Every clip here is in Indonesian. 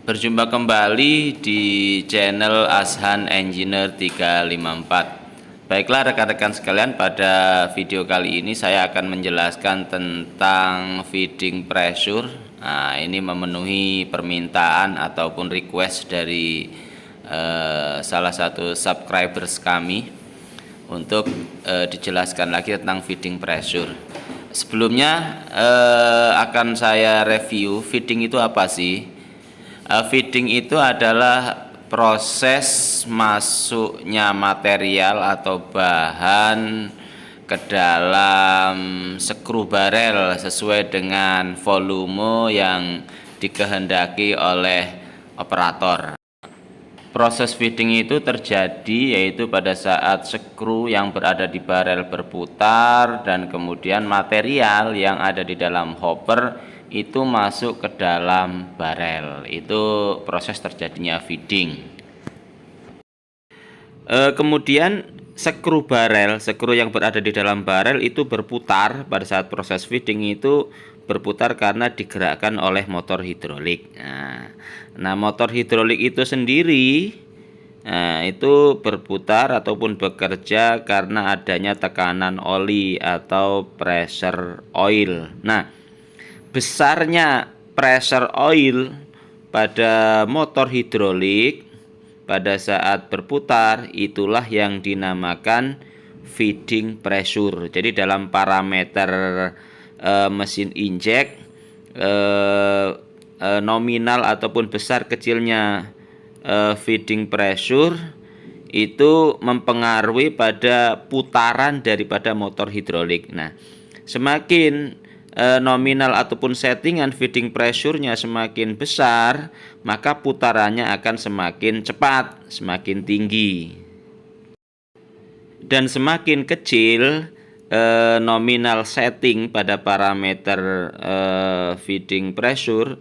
Berjumpa kembali di channel Ashan Engineer 354. Baiklah rekan-rekan sekalian, pada video kali ini saya akan menjelaskan tentang feeding pressure. Nah, ini memenuhi permintaan ataupun request dari salah satu subscribers kami untuk dijelaskan lagi tentang feeding pressure. Sebelumnya akan saya review feeding itu apa sih. Feeding itu adalah proses masuknya material atau bahan ke dalam skru barel sesuai dengan volume yang dikehendaki oleh operator. Proses feeding itu terjadi yaitu pada saat skru yang berada di barel berputar dan kemudian material yang ada di dalam hopper itu masuk ke dalam barel. Itu proses terjadinya feeding. Kemudian skru yang berada di dalam barel itu berputar pada saat proses feeding itu berputar karena digerakkan oleh motor hidrolik. Nah, motor hidrolik itu sendiri itu berputar ataupun bekerja karena adanya tekanan oli atau pressure oil. Nah, besarnya pressure oil pada motor hidrolik pada saat berputar itulah yang dinamakan feeding pressure. Jadi dalam parameter mesin injek nominal ataupun besar kecilnya feeding pressure itu mempengaruhi pada putaran daripada motor hidrolik. Nah, semakin nominal ataupun settingan feeding pressure-nya semakin besar, maka putarannya akan semakin cepat, semakin tinggi. Dan semakin kecil nominal setting pada parameter feeding pressure,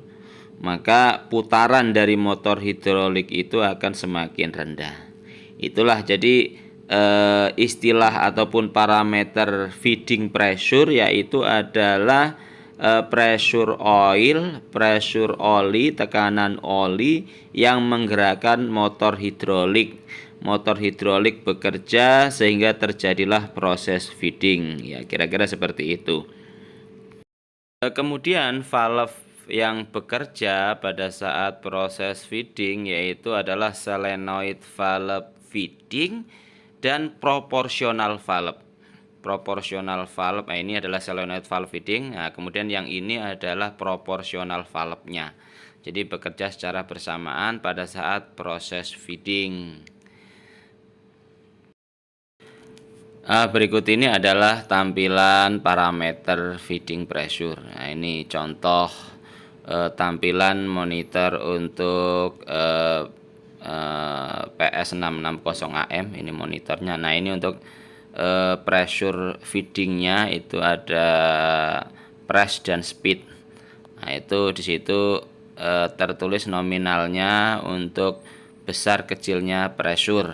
maka putaran dari motor hidrolik itu akan semakin rendah. Itulah jadi istilah ataupun parameter feeding pressure, yaitu adalah pressure oil, pressure oli, tekanan oli yang menggerakkan motor hidrolik. Motor hidrolik bekerja sehingga terjadilah proses feeding. Ya, kira-kira seperti itu. Kemudian valve yang bekerja pada saat proses feeding yaitu adalah solenoid valve feeding dan proportional valve. Proportional valve ini adalah solenoid valve feeding. Nah, kemudian yang ini adalah proportional valve-nya. Jadi bekerja secara bersamaan pada saat proses feeding. Berikut ini adalah tampilan parameter feeding pressure. Nah, ini contoh tampilan monitor untuk PS660AM, ini monitornya. Nah, ini untuk pressure feedingnya itu ada press dan speed. Nah, itu di situ tertulis nominalnya untuk besar kecilnya pressure.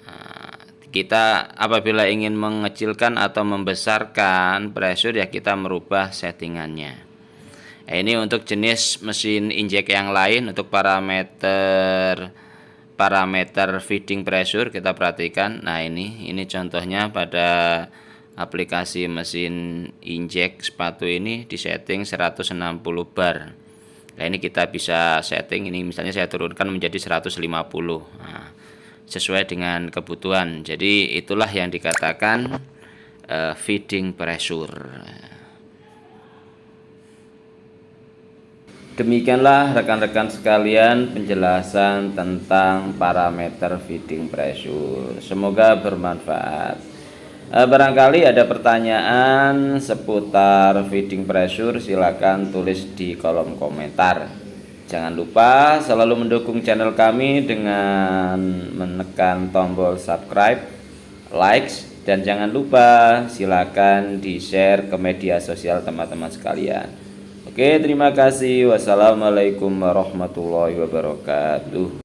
Nah, kita apabila ingin mengecilkan atau membesarkan pressure ya kita merubah settingannya. Ini untuk jenis mesin injek yang lain. Untuk parameter feeding pressure kita perhatikan. Nah, ini contohnya pada aplikasi mesin injek sepatu ini disetting 160 bar. Nah, ini kita bisa setting, ini misalnya saya turunkan menjadi 150. Nah, sesuai dengan kebutuhan. Jadi itulah yang dikatakan feeding pressure. Demikianlah rekan-rekan sekalian penjelasan tentang parameter feeding pressure. Semoga bermanfaat. Barangkali ada pertanyaan seputar feeding pressure, silakan tulis di kolom komentar. Jangan lupa selalu mendukung channel kami dengan menekan tombol subscribe, likes, dan jangan lupa silakan di-share ke media sosial teman-teman sekalian. Oke, terima kasih. Wassalamualaikum warahmatullahi wabarakatuh.